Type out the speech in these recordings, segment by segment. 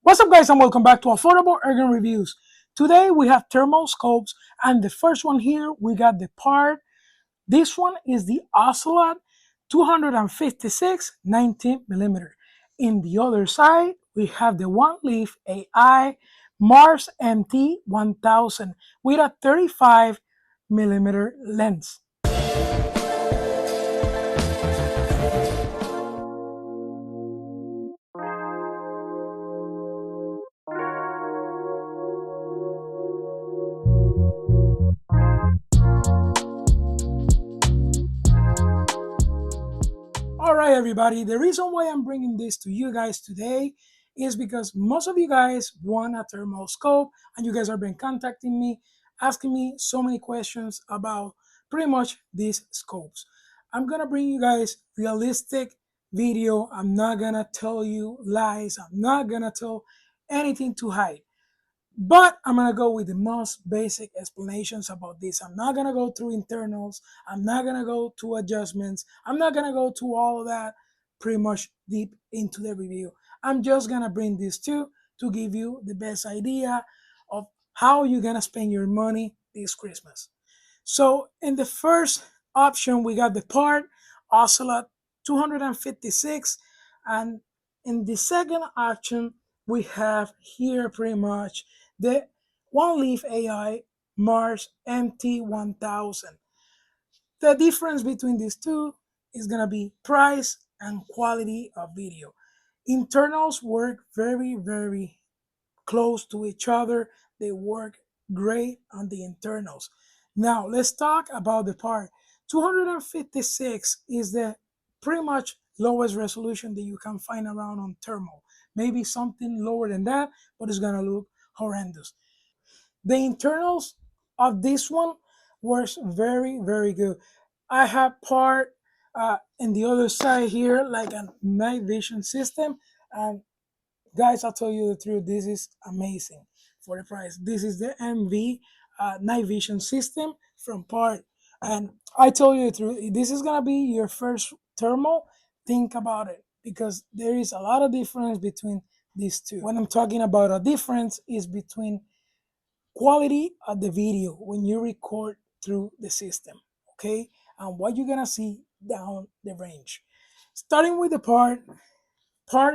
What's up, guys, and welcome back to Affordable Ergon Reviews. Today we have thermal scopes, and the first one here we got the part. This one is the Ocelot 256 19 millimeter. In the other side, we have the One Leaf AI Mars MT 1000 with a 35 millimeter lens. All right, everybody. The reason why I'm bringing this to you guys today is because most of you guys want a thermal scope, and you guys have been contacting me, asking me so many questions about pretty much these scopes. I'm gonna bring you guys realistic video. I'm not gonna tell you lies. I'm not gonna tell anything to hide. But I'm gonna go with the most basic explanations about this. I'm not gonna go through internals. I'm not gonna go to adjustments. I'm not gonna go to all of that pretty much deep into the review. I'm just gonna bring these two to give you the best idea of how you're gonna spend your money this Christmas. So in the first option, we got the part Ocelot 256, and in the second option, we have here pretty much the One Leaf AI Mars MT 1000. The difference between these two is gonna be price and quality of video. Internals work very close to each other. They work great on the internals. Now let's talk about the part. 256 is the pretty much lowest resolution that you can find around on thermal. Maybe something lower than that, but it's gonna look horrendous. The internals of this one works very good. I have part in the other side here like a night vision system, and guys, I'll tell you the truth, this is amazing for the price. This is the MV night vision system from Part. And I tell you the truth, if this is going to be your first thermal, think about it because there is a lot of difference between these two. When I'm talking about a difference is between quality of the video when you record through the system, okay? And what you're going to see down the range. Starting with the Part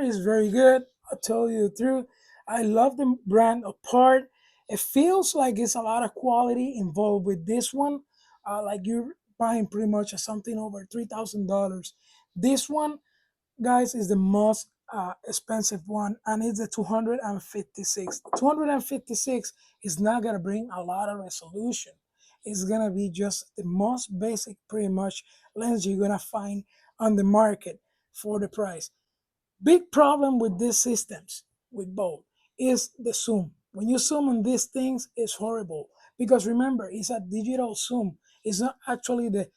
is very good. I'll tell you the truth. I love the brand of Part. It feels like it's a lot of quality involved with this one. Like you're buying pretty much something over $3,000. This one, guys, is the most expensive one, and it's the 256. 256 is not gonna bring a lot of resolution. It's gonna be just the most basic, pretty much, lens you're gonna find on the market for the price. Big problem with these systems, with both, is the zoom. When you zoom on these things, it's horrible because remember, it's a digital zoom. It's not actually the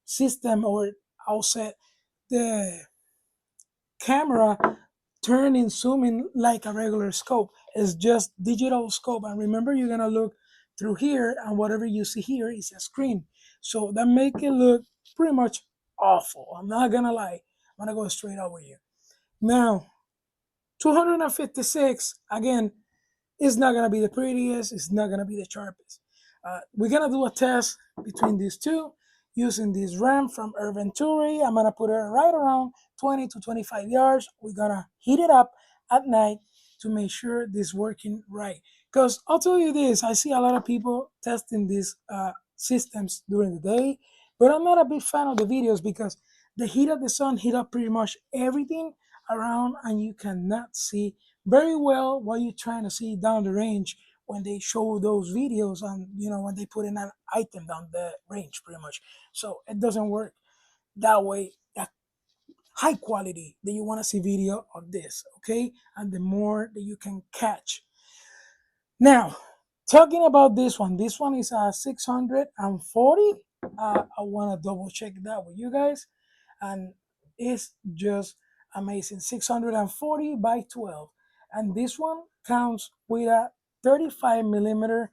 system, or I'll say the camera turning zooming like a regular scope. It's just digital scope. And remember, you're gonna look through here, and whatever you see here is a screen. So that make it look pretty much awful. I'm not gonna lie. I'm gonna go straight over you. Now, 256, again, is not going to be the prettiest, it's not going to be the sharpest. We're going to do a test between these two using this RAM from Urventuri. I'm going to put it right around 20 to 25 yards. We're going to heat it up at night to make sure this is working right. Because I'll tell you this, I see a lot of people testing these systems during the day, but I'm not a big fan of the videos because the heat of the sun heat up pretty much everything around, and you cannot see very well what you're trying to see down the range when they show those videos, and when they put in an item down the range pretty much. So it doesn't work that way, that high quality that you want to see video of this, okay? And the more that you can catch. Now, talking about this one is a 640. I want to double check that with you guys, and it's just amazing. 640 by 12, and this one comes with a 35 millimeter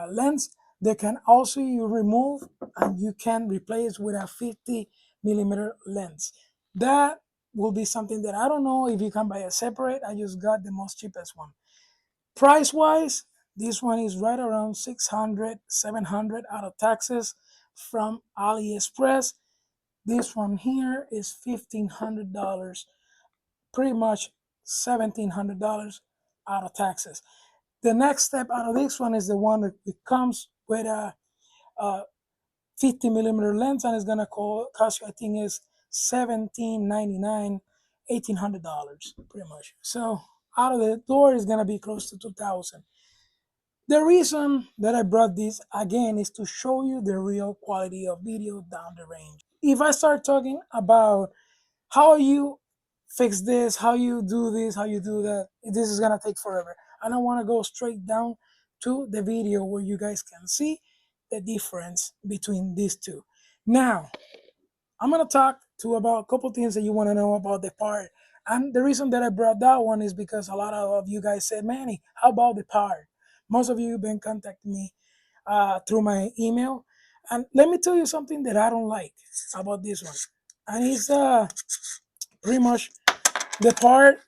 lens that can also you remove, and you can replace with a 50 millimeter lens. That will be something that I don't know if you can buy it separate. I just got the most cheapest one. Price wise, this one is right around 600, 700 out of taxes from AliExpress. This one here is $1,500, pretty much $1,700 out of taxes. The next step out of this one is the one that it comes with a 50 millimeter lens, and it's gonna cost you, I think, is 1799, $1,800 pretty much. So out of the door is gonna be close to 2,000. The reason that I brought this again is to show you the real quality of video down the range. If I start talking about how you fix this, how you do this, how you do that, this is gonna take forever. I don't wanna go straight down to the video where you guys can see the difference between these two. Now, I'm gonna talk to about a couple things that you wanna know about the part. And the reason that I brought that one is because a lot of you guys said, Manny, how about the part? Most of you have been contacting me through my email. And let me tell you something that I don't like about this one. And it's pretty much the part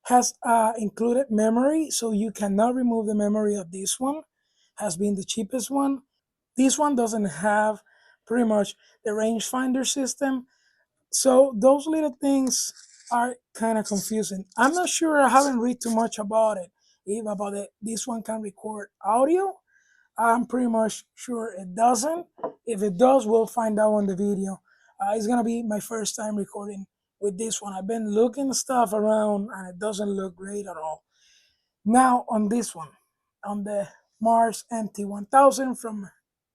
has included memory, so you cannot remove the memory of this one. Has been the cheapest one. This one doesn't have pretty much the rangefinder system, so those little things are kind of confusing. I'm not sure. I haven't read too much about it. If about it, this one can record audio. I'm pretty much sure it doesn't. If it does, we'll find out on the video. It's gonna be my first time recording with this one. I've been looking stuff around and it doesn't look great at all. Now on this one, on the Mars MT1000 from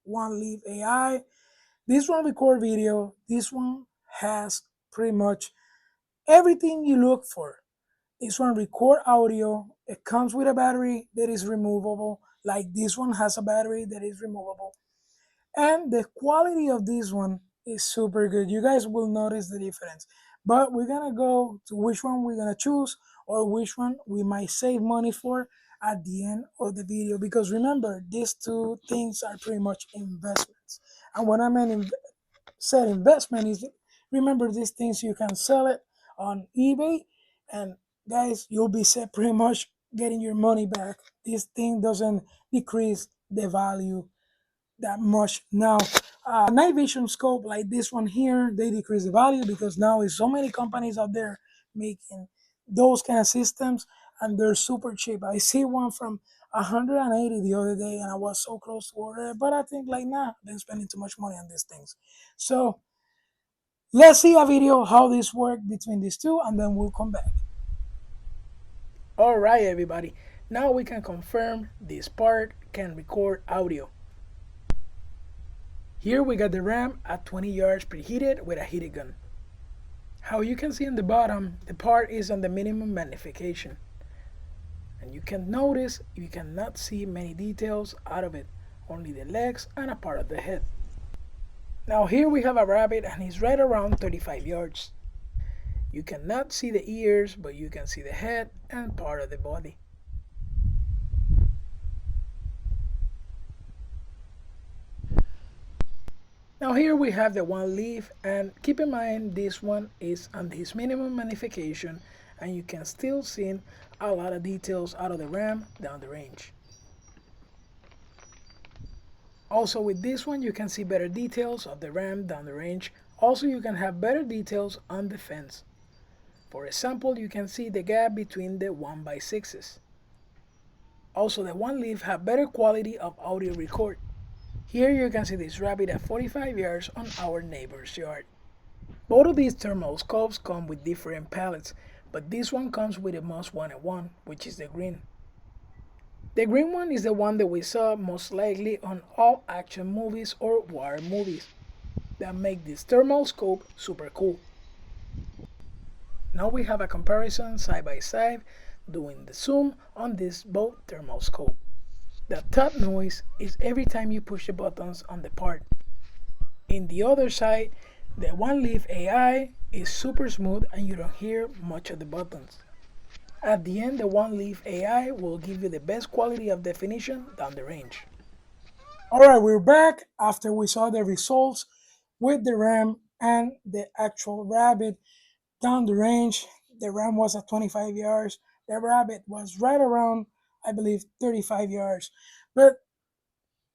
One Leaf AI, this one record video. This one has pretty much everything you look for. This one record audio. It comes with a battery that is removable. Like this one has a battery that is removable. And the quality of this one is super good. You guys will notice the difference. But we're gonna go to which one we're gonna choose or which one we might save money for at the end of the video. Because remember, these two things are pretty much investments. And when I mean said investment is, remember these things you can sell it on eBay, and guys, you'll be set pretty much getting your money back. This thing doesn't decrease the value that much. Now night vision scope like this one here, they decrease the value because now there's so many companies out there making those kind of systems, and they're super cheap. I see one from 180 the other day and I was so close to order it, but I think like, nah, I've been spending too much money on these things. So let's see a video how this works between these two, and then we'll come back. All right, everybody. Now we can confirm this part can record audio. Here we got the RAM at 20 yards preheated with a heated gun. How you can see in the bottom, the part is on the minimum magnification. And you can notice you cannot see many details out of it, only the legs and a part of the head. Now here we have a rabbit and he's right around 35 yards. You cannot see the ears, but you can see the head and part of the body. Now here we have the One Leaf, and keep in mind this one is on his minimum magnification and you can still see a lot of details out of the RAM down the range. Also with this one you can see better details of the RAM down the range. Also you can have better details on the fence. For example, you can see the gap between the 1x6s. Also the One Leaf have better quality of audio record. Here you can see this rabbit at 45 yards on our neighbor's yard. Both of these thermal scopes come with different palettes, but this one comes with the most wanted one, which is the green. The green one is the one that we saw most likely on all action movies or war movies that make this thermal scope super cool. Now we have a comparison side by side doing the zoom on this both thermal scope. The tap noise is every time you push the buttons on the part. In the other side, the One Leaf AI is super smooth and you don't hear much of the buttons. At the end, the One Leaf AI will give you the best quality of definition down the range. Alright, we're back after we saw the results with the RAM and the actual rabbit down the range. The ram was at 25 yards. The rabbit was right around, I believe, 35 yards. But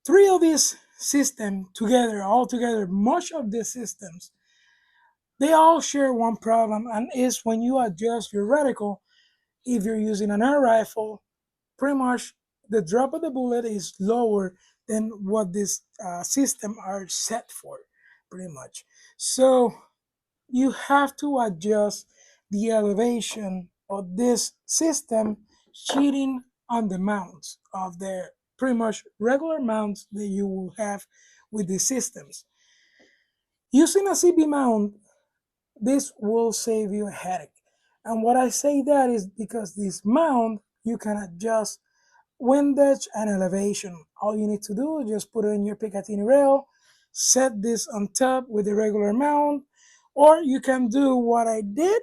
three of these systems together, all together, much of the systems, they all share one problem, and is when you adjust your reticle, if you're using an air rifle, pretty much the drop of the bullet is lower than what this system are set for, pretty much. So you have to adjust the elevation of this system, cheating on the mounts of the pretty much regular mounts that you will have with these systems. Using a CB mount, this will save you a headache. And what I say that is because this mount you can adjust windage and elevation. All you need to do is just put it in your Picatinny rail, set this on top with the regular mount, or you can do what I did.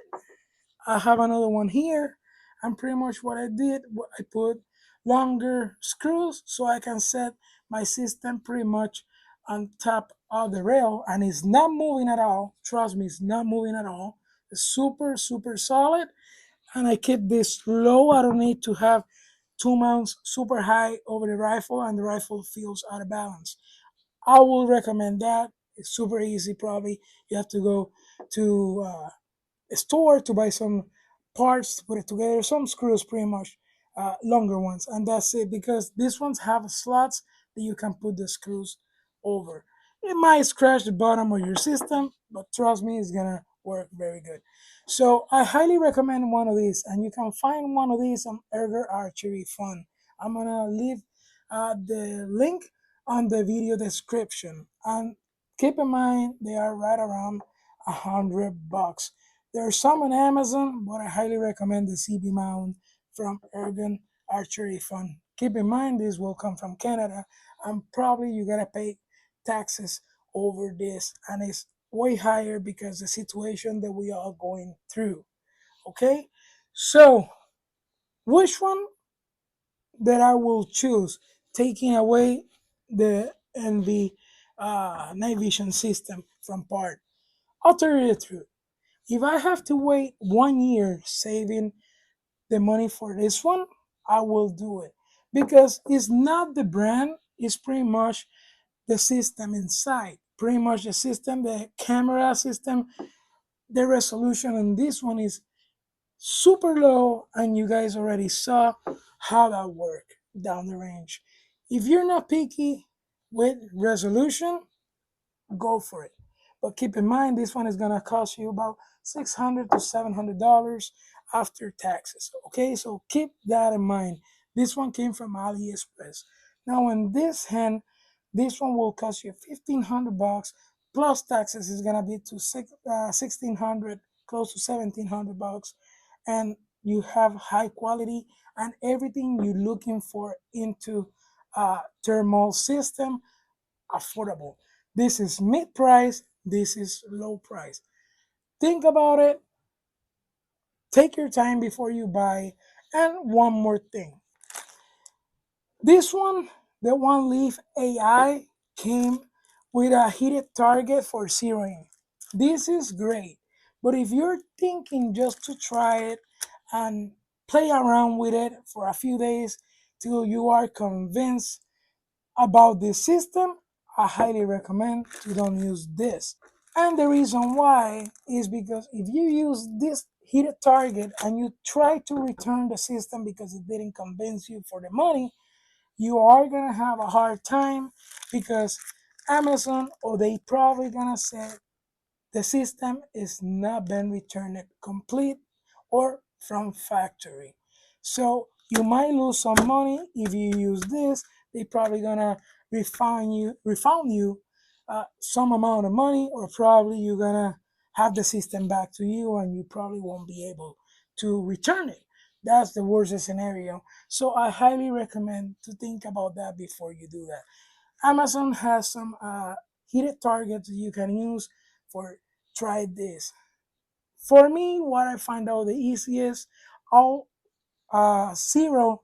I have another one here, and pretty much what I did, I put longer screws so I can set my system pretty much on top of the rail, and it's not moving at all. Trust me, it's not moving at all. It's super, super solid, and I keep this low. I don't need to have two mounts super high over the rifle, and the rifle feels out of balance. I will recommend that. It's super easy. Probably you have to go to a store to buy some parts to put it together, some screws, pretty much longer ones, and that's it. Because these ones have slots that you can put the screws over. It might scratch the bottom of your system, but trust me, it's gonna work very good. So I highly recommend one of these, and you can find one of these on Erger Archery Fun. I'm gonna leave the link on the video description, and keep in mind they are right around $100. There's some on Amazon, but I highly recommend the CB mount from Ergon Archery Fun. Keep in mind this will come from Canada, and probably you gotta pay taxes over this, and it's way higher because the situation that we are going through. Okay, so which one that I will choose, taking away the NV night vision system from part? I'll tell you the truth. If I have to wait 1 year saving the money for this one, I will do it because it's not the brand, it's pretty much the system inside. Pretty much the system, the camera system, the resolution on this one is super low, and you guys already saw how that work down the range. If you're not picky with resolution, go for it. But keep in mind, this one is gonna cost you about $600 to $700 after taxes. Okay, so keep that in mind. This one came from AliExpress. Now, in this hand, this one will cost you $1,500 plus taxes is gonna be to 1,600, close to $1,700, and you have high quality and everything you're looking for into a thermal system, affordable. This is mid price, this is low price. Think about it, take your time before you buy. And one more thing, this one, the One Leaf AI, came with a heated target for zeroing. This is great, but if you're thinking just to try it and play around with it for a few days till you are convinced about this system, I highly recommend you don't use this. And the reason why is because if you use this heated target and you try to return the system because it didn't convince you for the money, you are gonna have a hard time because Amazon, or they probably gonna say the system is not been returned complete or from factory. So you might lose some money if you use this. They probably gonna refund you some amount of money, or probably you're gonna have the system back to you, and you probably won't be able to return it. That's the worst scenario. So I highly recommend to think about that before you do that. Amazon has some heated targets you can use for try this. For me, what I find out the easiest, I'll zero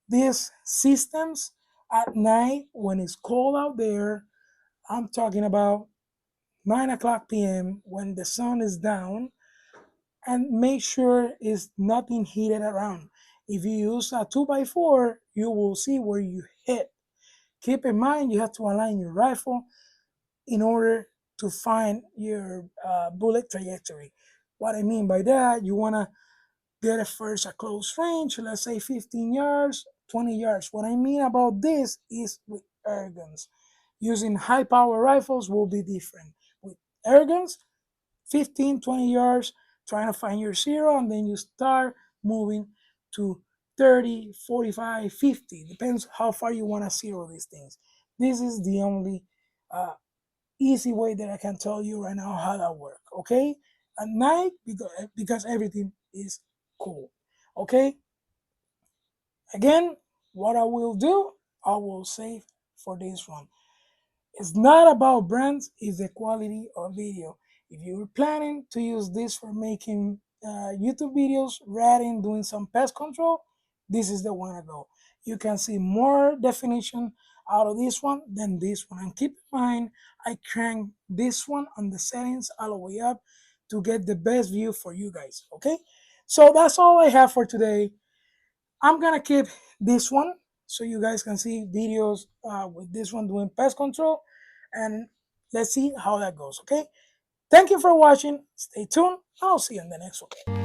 these systems at night when it's cold out there. I'm talking about 9 o'clock p.m. when the sun is down. and make sure it's nothing heated around. If you use a 2x4, you will see where you hit. Keep in mind you have to align your rifle in order to find your bullet trajectory. What I mean by that, you want to get it first at close range, let's say 15 yards, 20 yards. What I mean about this is with air guns. Using high power rifles will be different. With air guns, 15, 20 yards, trying to find your zero, and then you start moving to 30, 45, 50. Depends how far you want to zero these things. This is the only easy way that I can tell you right now how that works. Okay, at night, because everything is cool. Okay, again, what I will do, I will save for this one. It's not about brands, it's the quality of video. If you're planning to use this for making YouTube videos rather than doing some pest control, this is the one to go. You can see more definition out of this one than this one. And keep in mind, I crank this one on the settings all the way up to get the best view for you guys. Okay, so that's all I have for today. I'm gonna keep this one so you guys can see videos with this one doing pest control, and let's see how that goes. Okay, thank you for watching. Stay tuned. I'll see you in the next one.